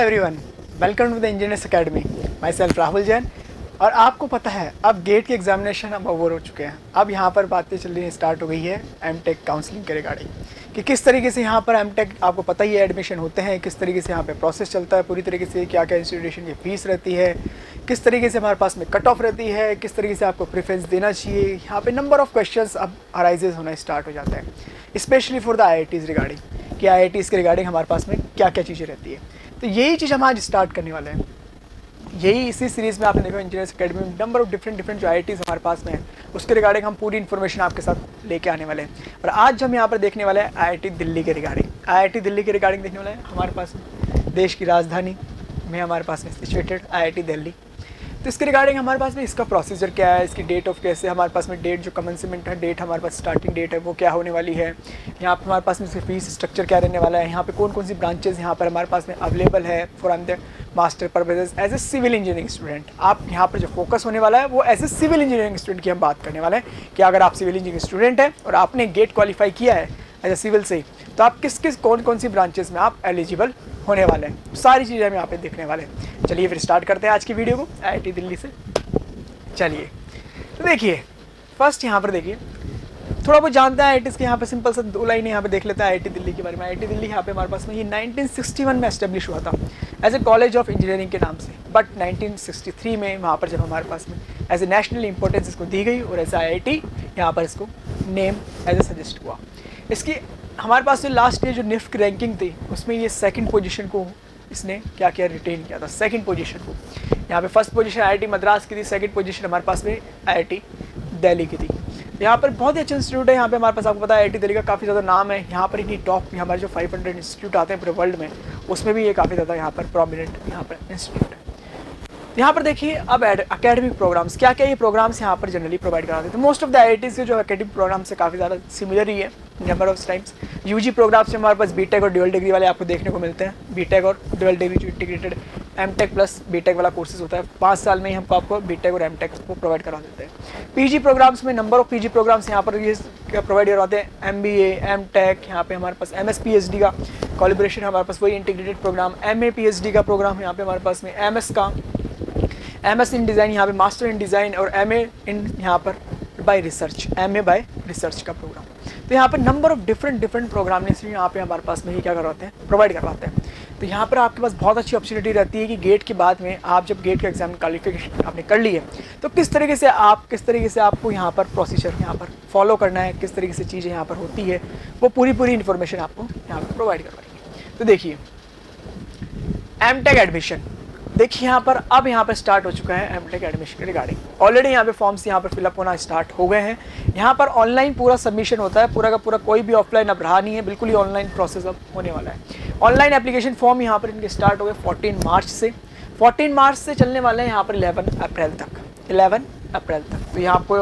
Everyone, welcome to the engineers academy. Myself Rahul Jain. और आपको पता है अब गेट के एग्जामिनेशन अब ओवर हो चुके हैं। अब यहाँ पर बातें चल रही स्टार्ट हो गई है एमटेक काउंसलिंग के रिगार्डिंग कि किस तरीके से यहाँ पर एमटेक आपको पता ही है एडमिशन होते हैं, किस तरीके से यहाँ पे प्रोसेस चलता है पूरी तरीके से, क्या क्या इंस्टीट्यूशन की फ़ीस रहती है, किस तरीके से हमारे पास में कट ऑफ रहती है, किस तरीके से आपको प्रेफरेंस देना चाहिए। यहाँ पे नंबर ऑफ क्वेश्चंस अब अराइजेज होना स्टार्ट हो जाता है, specially for the IITs regarding कि IITs के रिगार्डिंग हमारे पास में क्या क्या चीज़ें रहती है। तो यही चीज़ हम आज स्टार्ट करने वाले हैं। यही इसी सीरीज़ में आपने देखा इंजीनियर्स एकेडमी में नंबर ऑफ डिफरेंट जो IITs हमारे पास में है उसके रिगार्डिंग हम पूरी इन्फॉर्मेशन आपके साथ लेके आने वाले हैं। और आज हम यहाँ पर देखने वाले हैं IIT दिल्ली के रिगार्डिंग। IIT दिल्ली के रिगार्डिंग देखने वाले हैं हमारे पास देश की राजधानी में हमारे पास में सिचुएटेड IIT दिल्ली। तो इसके रिगार्डिंग हमारे पास में इसका प्रोसीजर क्या है, इसकी डेट ऑफ कैसे हमारे पास में डेट जो कमेंसमेंट है, डेट हमारे पास स्टार्टिंग डेट है वो क्या होने वाली है, यहाँ पर हमारे पास में इसकी फीस स्ट्रक्चर क्या रहने वाला है, यहाँ पे कौन कौन सी ब्रांचेज यहाँ पर हमारे पास में अवेलेबल है for the master purposes as a civil engineering student. आप यहाँ पर जो फोकस होने वाला है वो as a civil engineering student की हम बात करने वाले हैं कि अगर आप सिविल इंजीनियरिंग स्टूडेंट हैं और आपने गेट क्वालिफाई किया है एज ए सिविल से, तो आप किस कौन कौन सी ब्रांचेस में आप एलिजिबल होने वाले हैं, सारी चीज़ें हम यहाँ पे देखने वाले हैं। चलिए फिर स्टार्ट करते हैं आज की वीडियो को IIT दिल्ली से। चलिए तो देखिए फर्स्ट यहाँ पर देखिए थोड़ा बहुत जानते हैं IITs के यहाँ पे सिंपल सा दो लाइन यहाँ पे देख लेते हैं IIT दिल्ली के बारे में। IIT दिल्ली यहाँ पे हमारे पास में ये 1961 में एस्टेब्लिश हुआ था as a college of engineering के नाम से, बट 1963 में वहाँ पर जब हमारे पास में एज ए नेशनल इंपॉर्टेंस इसको दी गई और एज IIT यहाँ पर इसको नेम एज ए सजेस्ट हुआ। इसकी हमारे पास जो लास्ट ईयर जो निफ्ट की रैंकिंग थी उसमें ये सेकंड पोजीशन को इसने क्या किया, रिटेन किया था सेकंड पोजीशन को। यहाँ पे फर्स्ट पोजीशन IIT मद्रास की थी, सेकंड पोजीशन हमारे पास में IIT दिल्ली की थी। यहाँ पर बहुत ही अच्छा इंस्टीट्यूट है। यहाँ पे हमारे पास आपको पता है IIT दिल्ली का काफ़ी ज़्यादा नाम है। यहाँ पर इनकी टॉप हमारे जो 500 इंस्टीट्यूट आते हैं पूरे वर्ल्ड में उसमें भी ये काफ़ी ज़्यादा यहाँ पर प्रोमिनेंट यहाँ पर इंस्टीट्यूट है। यहाँ पर देखिए अब एकेडमिक प्रोग्राम्स क्या क्या ये प्रोग्राम्स यहाँ पर जनरली प्रोवाइड कराते हैं। तो मोस्ट ऑफ द IITs के जो एकेडमिक प्रोग्राम्स है काफ़ी ज़्यादा सिमिलर ही है number of times. UG programs में हमारे पास बीटेक और ड्यूअल डिग्री वाले आपको देखने को मिलते हैं। बीटेक और ड्यूअल डिग्री जो इंटीग्रेटेड एमटेक प्लस बीटेक वाला कोर्सेज होता है, 5 साल में ही हमको आपको बीटेक और एमटेक को प्रोवाइड करा देते हैं। PG प्रोग्राम्स में नंबर ऑफ PG प्रोग्राम्स यहाँ पर ये प्रोवाइड करवाते हैं। MBA एमटेक यहाँ पे हमारे पास MS PhD का कोलैबोरेशन हमारे पास वही इंटीग्रेटेड प्रोग्राम, MA PhD का प्रोग्राम यहाँ पे हमारे पास में MS का MS इन डिज़ाइन, यहाँ पे मास्टर इन डिज़ाइन और MA इन यहाँ पर bye research, MA bye research का प्रोग्राम। तो यहाँ पर नंबर ऑफ डिफरेंट प्रोग्राम ने यहाँ पे हमारे पास में ही क्या करवाते हैं, प्रोवाइड करवाते हैं। तो यहाँ पर आपके पास बहुत अच्छी अपॉर्चुनिटी रहती है कि गेट के बाद में आप जब गेट का एग्जाम क्वालिफिकेशन आपने कर ली है तो किस तरीके से आपको यहाँ पर प्रोसीजर यहाँ पर फॉलो करना है, किस तरीके से चीज़ें यहाँ पर होती है, वो पूरी इन्फॉर्मेशन आपको यहाँ पर प्रोवाइड करवाएंगे। तो देखिए एमटेक एडमिशन देखिए यहाँ पर स्टार्ट हो चुका है एमटेक एडमिशन के रिगार्डिंग। ऑलरेडी यहाँ पे फॉर्म्स यहाँ पर फिलअप होना स्टार्ट हो गए हैं। यहाँ पर ऑनलाइन पूरा सबमिशन होता है, पूरा का पूरा कोई भी ऑफलाइन अब रहा नहीं है, बिल्कुल ही ऑनलाइन प्रोसेस अब होने वाला है। ऑनलाइन एप्लीकेशन फॉर्म यहाँ पर इनके स्टार्ट हो गए 14 मार्च से चलने वाले हैं यहाँ पर 11 अप्रैल तक। तो यहाँ आपको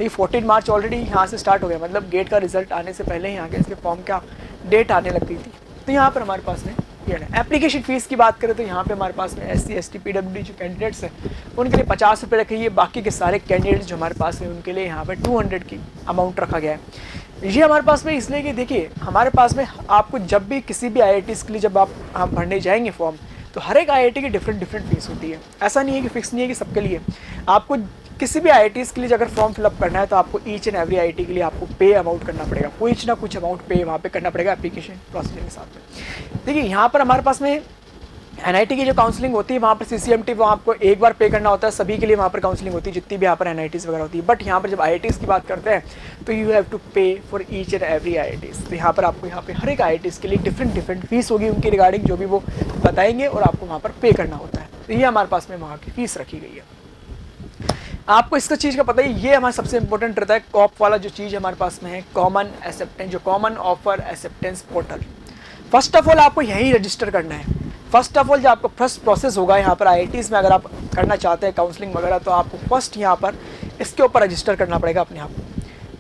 ये 14 मार्च ऑलरेडी यहाँ से स्टार्ट हो गया, मतलब गेट का रिजल्ट आने से पहले यहाँ के इसके फॉर्म का डेट आने लगती थी। तो यहाँ पर हमारे पास में एप्लीकेशन फीस की बात करें तो यहाँ पे हमारे पास में SC ST PWD जो कैंडिडेट्स हैं उनके लिए 50 रुपये रखी है। बाकी के सारे कैंडिडेट्स जो हमारे पास हैं उनके लिए यहाँ पे 200 की अमाउंट रखा गया है। ये हमारे पास में इसलिए कि देखिए हमारे पास में आपको जब भी किसी भी IITs के लिए जब आप भरने जाएंगे फॉर्म तो हर एक IIT की डिफरेंट फीस होती है। ऐसा नहीं है कि फिक्स नहीं है कि सबके लिए। आपको किसी भी IITs के लिए अगर फॉर्म फिलअप करना है तो आपको ईच एंड एवरी IIT के लिए आपको पे अमाउंट करना पड़ेगा, कुछ ना कुछ अमाउंट पे वहाँ पे करना पड़ेगा एप्लीकेशन प्रोसीजर के साथ में। देखिए यहाँ पर हमारे पास में NIT की जो काउंसलिंग होती है वहाँ पर CCMT वो आपको एक बार पे करना होता है, सभी के लिए वहाँ पर काउंसलिंग होती है जितनी भी यहाँ पर NITs वगैरह होती है। बट यहाँ पर जब IITs की बात करते हैं तो यू हैव टू पे for each and every IITs। तो यहाँ पर आपको यहाँ पे हर एक IITs के लिए डिफरेंट फीस होगी उनके रिगार्डिंग जो भी वो बताएंगे और आपको वहाँ पर पे करना होता है। तो ये हमारे पास में वहाँ की फीस रखी गई है। आपको इसका चीज़ का पता ही, ये हमारा सबसे इंपॉर्टेंट रहता है कॉप वाला जो चीज़ हमारे पास में है, कॉमन एक्सेप्टेंस, जो common offer acceptance portal. First of all आपको यहीं रजिस्टर करना है। फर्स्ट ऑफ ऑल जो आपको फर्स्ट प्रोसेस होगा यहाँ पर IITs में अगर आप करना चाहते हैं काउंसलिंग वगैरह तो आपको फर्स्ट यहाँ पर इसके ऊपर रजिस्टर करना पड़ेगा अपने आप।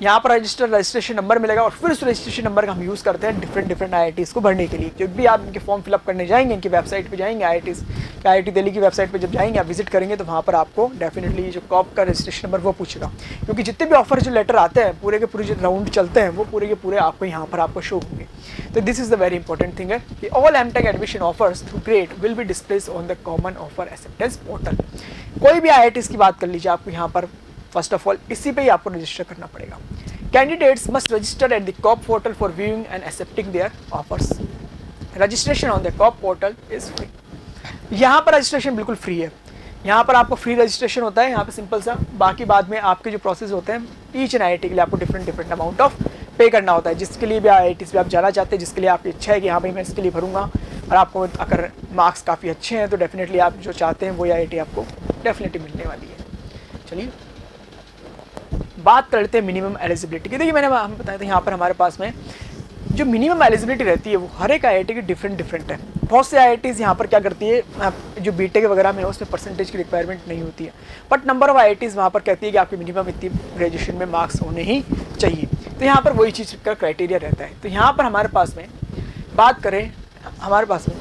यहाँ पर रजिस्ट्रेशन नंबर मिलेगा और फिर उस रजिस्ट्रेशन नंबर का हम यूज़ करते हैं डिफरेंट IITs को भरने के लिए। जब भी आप इनके फॉर्म फिलअप करने जाएंगे, इनकी वेबसाइट पे जाएंगे, IIT दिल्ली की वेबसाइट पे जब जाएंगे, आप विजिट करेंगे तो वहाँ पर आपको डेफिनेटली जो कॉप का रजिस्ट्रेशन नंबर वो पूछेगा, क्योंकि जितने भी ऑफर जो लेटर आते हैं पूरे के पूरे जो राउंड चलते हैं वो पूरे के पूरे आपको यहाँ पर आपको शो होंगे। तो this is the very important thing है कि all MTech admission offers through grade will be displace on the common offer acceptance portal. कोई भी IITs की बात कर लीजिए, आपको यहाँ पर फर्स्ट ऑफ ऑल इसी पे ही आपको रजिस्टर करना पड़ेगा। Candidates must register at the COAP portal for viewing and accepting their offers. Registration on the COAP portal is free. यहाँ पर रजिस्ट्रेशन बिल्कुल फ्री है, यहाँ पर आपको फ्री रजिस्ट्रेशन होता है यहाँ पे सिंपल सा। बाकी बाद में आपके जो प्रोसेस होते हैं ईच एंड IIT के लिए आपको डिफरेंट अमाउंट ऑफ पे करना होता है, जिसके लिए भी IITs पे आप जाना चाहते हैं, जिसके लिए आपकी इच्छा है कि हाँ भाई मैं इसके लिए भरूंगा, और आपको अगर मार्क्स काफ़ी अच्छे हैं तो डेफिनेटली आप जो चाहते हैं वो IIT आपको डेफिनेटली मिलने वाली है। चलिए बात करते हैं मिनिमम एलिजिबिलिटी की। देखिए मैंने हम बताया था यहाँ पर हमारे पास में जो मिनिमम एलिजिबिलिटी रहती है वो हर एक IIT की डिफरेंट है। बहुत से IITs यहाँ पर क्या करती है, जो बीटेक वगैरह में उसमें परसेंटेज की रिक्वायरमेंट नहीं होती है, बट नंबर ऑफ IITs वहाँ पर कहती है कि आपके मिनिमम इतनी ग्रेजुएशन में मार्क्स होने ही चाहिए। तो यहाँ पर वही चीज़ का क्राइटेरिया रहता है। तो यहाँ पर हमारे पास में बात करें हमारे पास में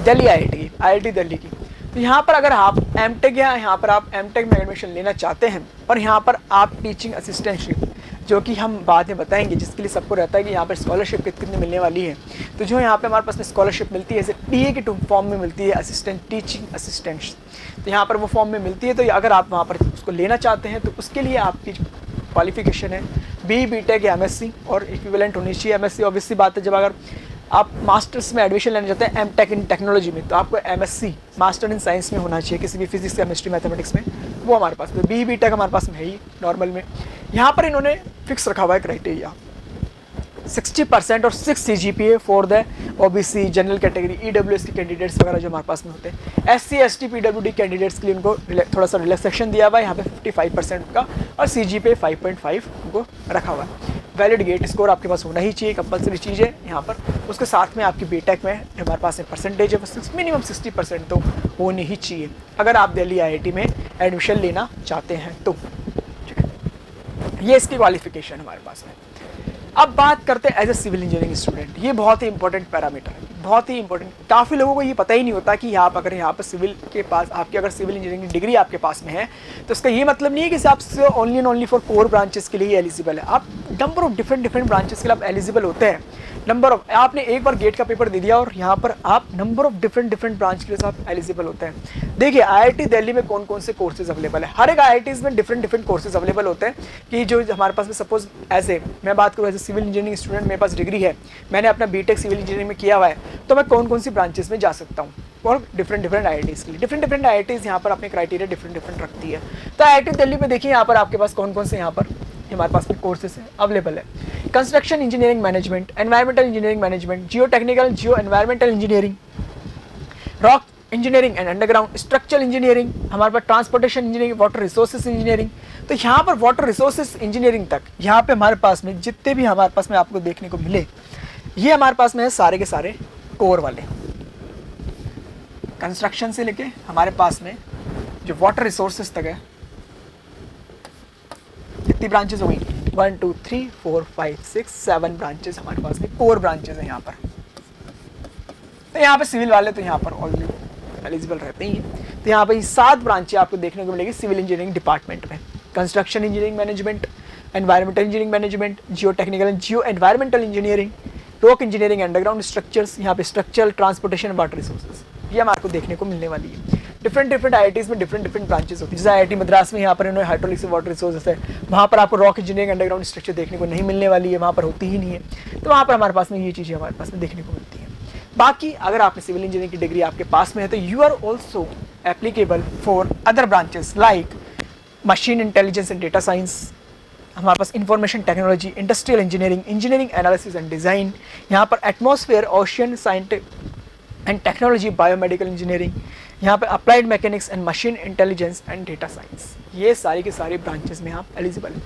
दिल्ली IIT दिल्ली की, तो यहाँ पर अगर आप एमटेक या यहाँ पर आप एमटेक में एडमिशन लेना चाहते हैं और यहाँ पर आप टीचिंग असिस्टेंटशिप, जो कि हम बाद में बताएंगे, जिसके लिए सबको रहता है कि यहाँ पर स्कॉलरशिप कितनी मिलने वाली है, तो जो यहाँ पे हमारे पास में स्कॉलरशिप मिलती है जैसे TA के फॉर्म में मिलती है, टीचिंग असिस्टेंट्स, तो यहाँ पर वो फॉर्म में मिलती है। तो अगर आप वहाँ पर उसको लेना चाहते हैं तो उसके लिए आपकी क्वालिफिकेशन है BTech या MSc और इक्विवेलेंट होनी चाहिए। MSc ऑब्वियसली बात है, जब अगर आप मास्टर्स में एडमिशन लेना चाहते हैं एमटेक इन टेक्नोलॉजी में, तो आपको MSc मास्टर इन साइंस में होना चाहिए, किसी भी फिजिक्स केमिस्ट्री मैथमेटिक्स में, वो हमारे पास में BTech हमारे पास में है ही नॉर्मल में। यहाँ पर इन्होंने फिक्स रखा हुआ है क्राइटेरिया 60% और 6 CGPA for the OBC general category EWS के कैंडिडेट्स वगैरह जो हमारे पास में होते हैं। SC ST PWD कैंडिडेट्स के लिए उनको थोड़ा सा रिलैक्सेशन दिया हुआ है, यहाँ पे 55% का, और CGPA 5.5 उनको रखा हुआ है। वैलिड गेट स्कोर आपके पास होना ही चाहिए, कंपलसरी चीज़ है यहाँ पर। उसके साथ में आपकी BTech में जो हमारे पास में परसेंटेज है मिनिमम 60% तो होनी ही चाहिए अगर आप दिल्ली IIT में एडमिशन लेना चाहते हैं तो। ठीक है, ये इसकी क्वालिफिकेशन हमारे पास में। अब बात करते हैं as a civil engineering student. ये बहुत ही इंपॉर्टेंट पैरामीटर है, बहुत ही इंपॉर्टेंट। काफ़ी लोगों को ये पता ही नहीं होता कि आप अगर यहाँ पर सिविल के पास आपकी अगर सिविल इंजीनियरिंग डिग्री आपके पास में है तो इसका ये मतलब नहीं है कि आप only and only for core branches के लिए एलिजिबल है। आप नंबर ऑफ डिफरेंट ब्रांचेस के लिए आप एलिजिबल होते हैं। नंबर ऑफ आपने एक बार गेट का पेपर दे दिया और यहाँ पर आप नंबर ऑफ डिफरेंट ब्रांच के लिए आप एलिजिबल होते हैं। देखिए IIT दिल्ली में कौन कौन से कोर्सेज अवेलेबल है, हर एक IITs में डिफरेंट कोर्सेज अवेलेबल होते हैं कि जो हमारे पास में सपोज मैं बात करूँ as a civil engineering student, मेरे पास डिग्री है, मैंने अपना BTech सिविल इंजीनियरिंग में किया हुआ है, तो मैं कौन कौन सी ब्रांचेस में जा सकता हूँ और डिफरेंट IITs के लिए डिफरेंट IITs यहाँ पर अपने क्राइटेरिया डिफरेंट रखती है। तो IIT दिल्ली में देखिए यहाँ पर आपके पास कौन कौन से यहाँ पर हमारे पास में कोर्सेज अवेलेबल है। Construction engineering management, environmental engineering management, geo technical geo environmental engineering, rock engineering and underground structural engineering, हमारे पास transportation engineering, water resources engineering. तो यहाँ पर वाटर रिसोर्सेज इंजीनियरिंग तक यहाँ पे हमारे पास में जितने भी हमारे पास में आपको देखने को मिले, ये हमारे पास में है सारे के सारे कोर वाले। कंस्ट्रक्शन से लेके हमारे पास में जो वाटर रिसोर्सेज तक है, कितनी ब्रांचेस हो गई, 1 2 3 4 5 6 7 ब्रांचेस हमारे पास में कोर ब्रांचेस हैं यहाँ पर। तो यहाँ पे सिविल वाले तो यहाँ पर ऑलरेडी एलिजिबल रहते ही हैं। तो यहाँ पे 7 ब्रांचें आपको देखने को मिलेगी सिविल इंजीनियरिंग डिपार्टमेंट में। Construction engineering management, environmental engineering management, geo technical and Jio environmental engineering, rock engineering, underground structures, यहाँ पे स्ट्रक्चरल, ट्रांसपोर्टेशन, वाटर रिसोर्सेज, ये हमारे को देखने को मिलने वाली है। डिफरेंट IITs में डिफरेंट ब्रांचेस होती है। जैसे IIT मद्रास में यहाँ पर इन्होंने हाइड्रोलिक से वाटर रिसोर्सेज है, वहाँ पर आपको रॉक इंजीनियरिंग अंडरग्राउंड स्ट्रक्चर देखने को नहीं मिलने वाली है, वहाँ पर होती ही नहीं है। तो वहाँ पर हमारे पास में ये चीज़ें हमारे पास में देखने को मिलती हैं। बाकी अगर आपने सिविल इंजीनियरिंग की डिग्री आपके पास में है तो you are also applicable for other branches like machine intelligence and data science, हमारे पास information technology, industrial engineering, engineering analysis and design, यहाँ पर atmosphere, ocean scientific and technology, biomedical engineering, यहाँ पे applied mechanics and machine intelligence and data science, ये सारी की सारी ब्रांचेस में आप एलिजिबल हैं।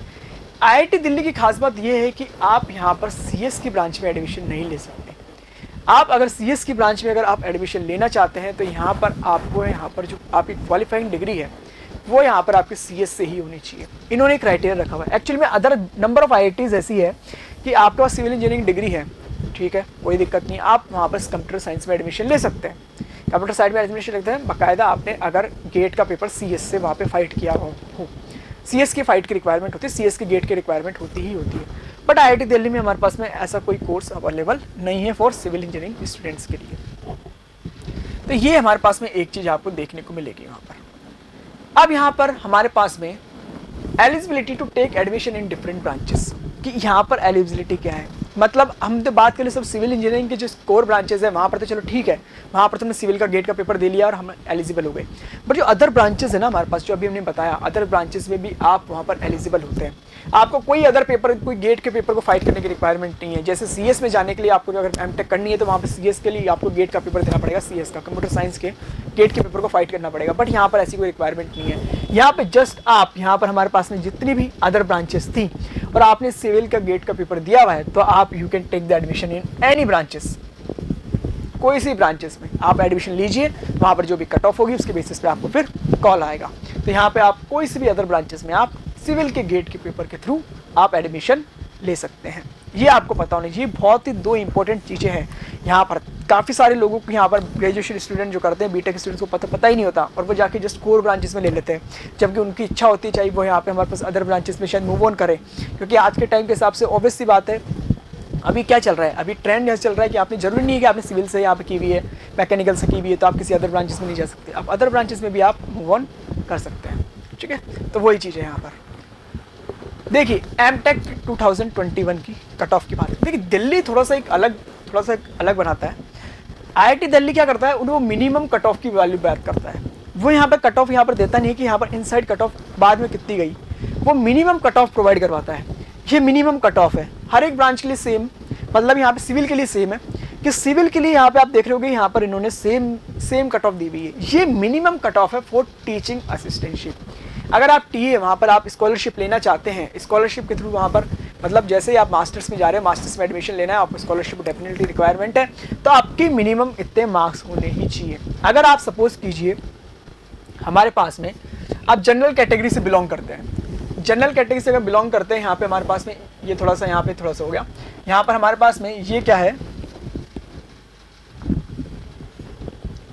IIT दिल्ली की खास बात ये है कि आप यहाँ पर CS की ब्रांच में एडमिशन नहीं ले सकते। आप अगर CS की ब्रांच में अगर आप एडमिशन लेना चाहते हैं तो यहाँ पर आपको यहाँ पर जो आपकी क्वालिफाइंग डिग्री है वो यहाँ पर आपके CS से ही होनी चाहिए। इन्होंने क्राइटेरिया रखा हुआ है। एक्चुअली में अदर नंबर ऑफ IITs ऐसी है कि आपके पास सिविल इंजीनियरिंग डिग्री है, ठीक है, कोई दिक्कत नहीं, आप वहाँ पर कंप्यूटर साइंस में एडमिशन ले सकते हैं। कंप्यूटर साइंस में एडमिशन लेते हैं बाकायदा आपने अगर गेट का पेपर CS से वहाँ पे फाइट किया हो। CS की फाइट की रिक्वायरमेंट होती है, CS के गेट की रिक्वायरमेंट होती ही होती है। बट IIT दिल्ली में हमारे पास में ऐसा कोई कोर्स अवेलेबल नहीं है फॉर सिविल इंजीनियरिंग स्टूडेंट्स के लिए। तो ये हमारे पास में एक चीज़ आपको देखने को मिलेगी वहाँ पर। अब यहाँ पर हमारे पास में eligibility to take admission in different branches, कि यहाँ पर एलिजिबिलिटी क्या है, मतलब हम तो बात करें सब सिविल इंजीनियरिंग के जो कोर ब्रांचेस है वहाँ पर तो चलो ठीक है, वहाँ पर तुमने सिविल का गेट का पेपर दे लिया और हम एलिजिबल हो गए। बट जो अदर ब्रांचेस है ना हमारे पास, जो अभी हमने बताया, अदर ब्रांचेस में भी आप वहाँ पर एलिजिबल होते हैं। आपको कोई अदर पेपर, कोई गेट के पेपर को फाइट करने की रिक्वायरमेंट नहीं है। जैसे CS में जाने के लिए आपको अगर MTech करनी है तो वहाँ पर CS के लिए आपको गेट का पेपर देना पड़ेगा, CS का कंप्यूटर साइंस के गेट के पेपर को फाइट करना पड़ेगा। बट यहाँ पर ऐसी कोई रिक्वायरमेंट नहीं है। यहाँ पे जस्ट आप, यहाँ पर हमारे पास में जितनी भी अदर ब्रांचेस थी और आपने सिविल का गेट का पेपर दिया हुआ है तो आप you can take the admission in any branches, कोई सी ब्रांचेस में आप एडमिशन लीजिए। वहाँ पर जो भी कट ऑफ होगी उसके बेसिस पे आपको फिर कॉल आएगा। तो यहाँ पे आप कोई सी भी अदर ब्रांचेस में आप सिविल के गेट के पेपर के थ्रू आप एडमिशन ले सकते हैं। ये आपको पता होना चाहिए। बहुत ही दो इंपॉर्टेंट चीज़ें हैं यहाँ पर। काफ़ी सारे लोगों को यहाँ पर ग्रेजुएशन स्टूडेंट जो करते हैं, बीटेक स्टूडेंट्स को पता ही नहीं होता और वो जाके जस्ट कोर ब्रांचेस में ले लेते हैं, जबकि उनकी इच्छा होती है चाहे वो यहाँ पे हमारे पास अदर ब्रांचेस में शायद मूव ऑन करें। क्योंकि आज के टाइम के हिसाब से ऑब्वियस सी बात है, अभी क्या चल रहा है, अभी ट्रेंड यह चल रहा है कि आपने जरूरी नहीं है कि आपने सिविल से यहाँ पे की हुई है, मैकेनिकल से की हुई है तो आप किसी अदर ब्रांचेस में नहीं जा सकते। आप अदर ब्रांचेस में भी आप मूव ऑन कर सकते हैं, ठीक है। तो वही चीज़ है यहाँ पर। देखिए MTech 2021 की कट ऑफ की बात है। देखिए दिल्ली थोड़ा सा एक अलग बनाता है। IIT दिल्ली क्या करता है, वो मिनिमम कट ऑफ की वैल्यू बात करता है। वो यहाँ पर कट ऑफ यहाँ पर देता नहीं है कि यहाँ पर इनसाइड कट ऑफ बाद में कितनी गई, वो मिनिमम कट ऑफ प्रोवाइड करवाता है। ये मिनिमम कट ऑफ है हर एक ब्रांच के लिए सेम, मतलब यहाँ पे सिविल के लिए सेम है कि सिविल के लिए यहाँ पे आप देख रहे होगे यहाँ पर इन्होंने सेम कट ऑफ दी हुई है। ये मिनिमम कट ऑफ है फॉर टीचिंग असिस्टेंटशिप। अगर आप TA वहाँ पर आप स्कॉलरशिप लेना चाहते हैं, स्कॉलरशिप के थ्रू वहाँ पर मतलब जैसे ही आप मास्टर्स में जा रहे हैं, मास्टर्स में एडमिशन लेना है, आपको स्कॉलरशिप डेफिनेटली रिक्वायरमेंट है, तो आपके मिनिमम इतने मार्क्स होने ही चाहिए। अगर आप सपोज कीजिए हमारे पास में आप जनरल कैटेगरी से बिलोंग करते हैं, जनरल कैटेगरी से अगर बिलोंग करते हैं, यहाँ पे हमारे पास में ये थोड़ा सा यहाँ पे थोड़ा सा हो गया, यहाँ पर हमारे पास में ये क्या है,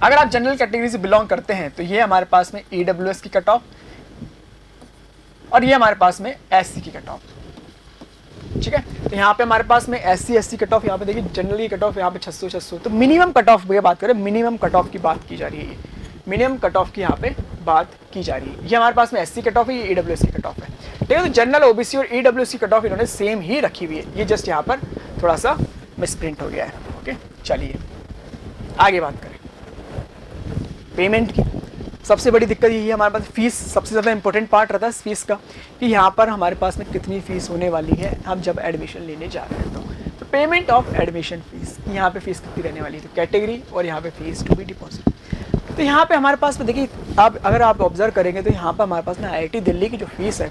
अगर आप जनरल कैटेगरी से बिलोंग करते हैं तो ये हमारे पास में EWS की कट ऑफ और ये हमारे पास में SC की कट ऑफ, ठीक है। तो यहाँ पे हमारे पास में SC SC कट ऑफ, यहाँ पे देखिए जनरल की कट ऑफ यहाँ पे 600। तो मिनिमम कट ऑफ की बात करें, मिनिमम कट ऑफ की बात की जा रही है, मिनिमम कट ऑफ की यहाँ पे बात की जा रही है। ये हमारे पास में SC कट ऑफ है, ये EWS की कट ऑफ है, ठीक है। तो जनरल OBC और EWS की कट ऑफ इन्होंने सेम ही रखी हुई है, ये जस्ट यहाँ पर थोड़ा सा मिसप्रिंट हो गया है, ओके। चलिए आगे बात करें पेमेंट की। सबसे बड़ी दिक्कत यही है हमारे पास, फीस सबसे ज़्यादा इंपॉर्टेंट पार्ट रहता है फीस का, कि यहाँ पर हमारे पास में कितनी फ़ीस होने वाली है हम जब एडमिशन लेने जा रहे हैं। तो पेमेंट ऑफ एडमिशन फ़ीस, यहाँ पे फ़ीस कितनी रहने वाली है, तो कैटेगरी और यहाँ पे फ़ीस टू बी डिपॉजिट। तो यहाँ पे हमारे पास में देखिए, आप अगर आप ऑब्जर्व करेंगे तो यहाँ पर हमारे पास ना IIT दिल्ली की जो फीस है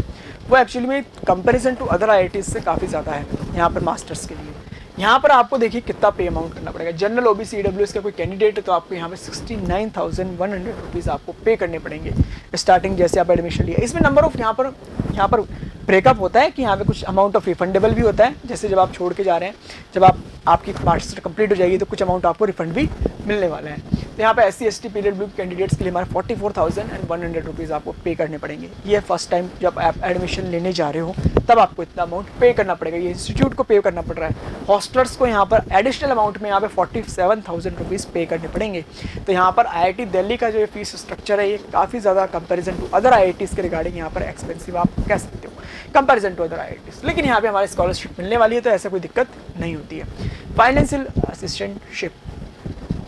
वो एक्चुअली में कंपेरिजन टू अदर IITs से काफ़ी ज़्यादा है। यहाँ पर मास्टर्स के लिए यहाँ पर आपको देखिए कितना पे अमाउंट करना पड़ेगा। जनरल OBC EWS का कोई कैंडिडेट है तो आपको यहाँ पे 69,100 रुपीज़ आपको पे करने पड़ेंगे स्टार्टिंग जैसे आप एडमिशन लिया। इसमें नंबर ऑफ यहाँ पर ब्रेकअप होता है कि यहाँ पे कुछ अमाउंट ऑफ रिफंडेबल भी होता है, जैसे जब आप छोड़ के जा रहे हैं, जब आपकी मास्टर कंप्लीट हो जाएगी तो कुछ अमाउंट आपको रिफंड भी मिलने वाला है। तो यहाँ पे SC ST PWD कैंडिडेट्स के लिए हमारे 44,100 रुपीज़ आपको पे करने पड़ेंगे। ये फर्स्ट टाइम जब आप एडमिशन लेने जा रहे हो तब आपको इतना अमाउंट पे करना पड़ेगा, ये इंस्टीट्यूट को पे करना पड़ रहा है। हॉस्टलर्स को यहाँ पर एडिशनल अमाउंट में यहाँ पे 47,000 रुपीज़ पे करने पड़ेंगे। तो यहाँ पर IIT दिल्ली का जो फीस स्ट्रक्चर है ये काफ़ी ज़्यादा कंपेरिजन टू अदर IITs के रिगार्डिंग यहाँ पर एक्सपेंसिव आप कह सकते हो कंपेरिजन टू अदर IITs। लेकिन यहाँ पे हमारे स्कॉलरशिप मिलने वाली है तो ऐसा कोई दिक्कत नहीं होती है। फाइनेंशियल असिस्टेंटशिप,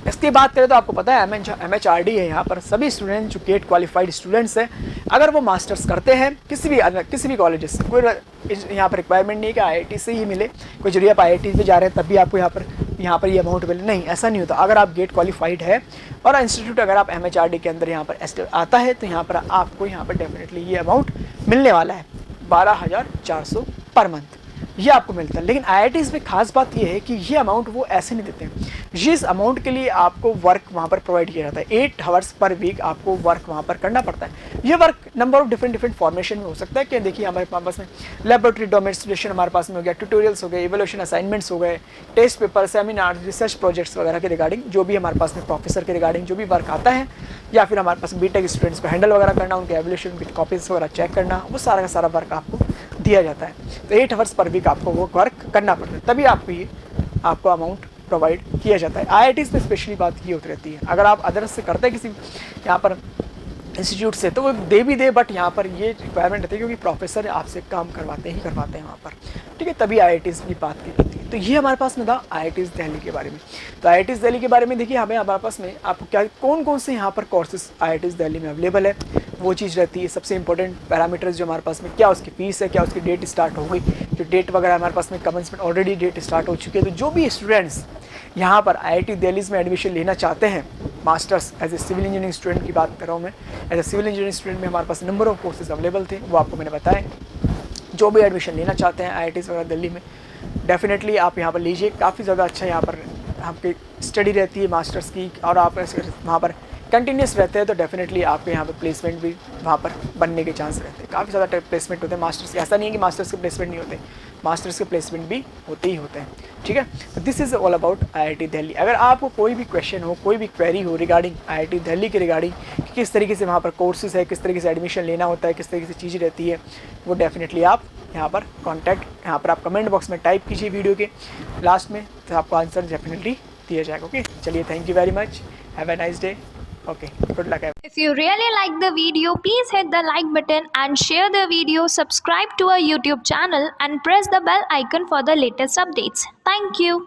इसकी बात करें तो आपको पता है MHRD है। यहाँ पर सभी स्टूडेंट जो गेट क्वालिफाइड स्टूडेंट्स हैं, अगर वो मास्टर्स करते हैं किसी भी कॉलेज से, कोई यहाँ पर रिक्वायरमेंट नहीं है कि IIT से ही मिले, कोई जरूरी आप IIT में जा रहे हैं तब भी आपको यहाँ पर ये अमाउंट मिले, नहीं ऐसा नहीं होता। अगर आप गेट क्वालिफाइड है और इंस्टीट्यूट अगर आप MHRD के अंदर यहाँ पर आता है तो यहाँ पर आपको यहाँ पर डेफिनेटली ये अमाउंट मिलने वाला है 12,400 पर मंथ। ये आपको मिलता है। लेकिन IITs में खास बात ये है कि ये अमाउंट वो ऐसे नहीं देते हैं। जिस अमाउंट के लिए आपको वर्क वहाँ पर प्रोवाइड किया जाता है, 8 आवर्स पर वीक आपको वर्क वहाँ पर करना पड़ता है। ये work number of different formation में हो सकता है कि देखिए हमारे पास में लेबोरेटरी डेमोन्स्ट्रेशन हमारे पास में हो गया, ट्यूटोरियल्स हो गए, इवोल्यूशन असाइनमेंट्स हो गए, test paper, seminar, research projects वगैरह के रिगार्डिंग जो भी हमारे पास में प्रोफेसर के रिगार्डिंग जो भी वर्क आता है, या फिर हमारे पास बीटेक स्टूडेंट्स को हैंडल वगैरह करना, उनके एवोल्यूशन उनकी कॉपीज वगैरह चेक करना, वो सारा का सारा वर्क आपको दिया जाता है। तो 8 आवर्स पर वीक आपको वो वर्क करना पड़ता है, तभी आपको ये आपको अमाउंट प्रोवाइड किया जाता है। IITs में स्पेशली बात ये होती रहती है। अगर आप अदर्स से करते हैं किसी यहाँ पर इंस्टीट्यूट से तो वो दे भी दे, बट यहाँ पर ये रिक्वायरमेंट रहती है क्योंकि प्रोफेसर आपसे काम करवाते हैं वहाँ पर, ठीक है, तभी IITs की बात की जाती है। तो ये हमारे पास में था IITs दिल्ली के बारे में। तो IITs दिल्ली के बारे में देखिए हमारे पास में आपको क्या कौन कौन से यहाँ पर कोर्सेज IITs दिल्ली में अवेलेबल है वो चीज़ रहती है। सबसे इंपॉर्टेंट पैरामीटर्स जो हमारे पास में, क्या उसकी फीस है, क्या उसकी डेट स्टार्ट हो गई, जो डेट वगैरह हमारे पास में कमेंसमेंट ऑलरेडी डेट स्टार्ट हो चुकी है। तो जो भी स्टूडेंट्स यहाँ पर IIT दिल्ली में एडमिशन लेना चाहते हैं, masters as a civil engineering student की बात कर रहा हूँ मैं, as a civil engineering student में हमारे पास नंबर ऑफ कोर्सेज अवेलेबल थे, वो आपको मैंने बताए। जो भी एडमिशन लेना चाहते हैं IITs वगैरह दिल्ली में, डेफिनेटली आप यहाँ पर लीजिए। काफ़ी ज़्यादा अच्छा यहाँ पर आपकी स्टडी रहती है मास्टर्स की, और आप वहाँ पर कंटिन्यूस रहते हैं तो डेफिनेटली आपके यहाँ पर प्लेसमेंट भी वहाँ पर बनने के चांस रहते हैं। काफ़ी ज़्यादा प्लेसमेंट होते हैं मास्टर्स के, ऐसा नहीं है कि मास्टर्स के प्लेसमेंट नहीं होते, मास्टर्स के प्लेसमेंट भी होते ही होते हैं, ठीक है। तो this is all about IIT Delhi. अगर आपको कोई भी क्वेश्चन हो, कोई भी क्वेरी हो रिगार्डिंग IIT दिल्ली के रिगार्डिंग कि किस तरीके से वहाँ पर कोर्सेज है, किस तरीके से एडमिशन लेना होता है, किस तरीके से चीज़ें रहती है, वो डेफिनेटली आप यहाँ पर कॉन्टैक्ट यहाँ पर आप कमेंट बॉक्स में टाइप कीजिए वीडियो के लास्ट में, तो आपको आंसर डेफिनेटली दिया जाएगा। ओके, चलिए, thank you very much, have a nice day, okay, good luck. If you really like the video, please hit the like button and share the video, subscribe to our YouTube channel and press the bell icon for the latest updates. Thank you.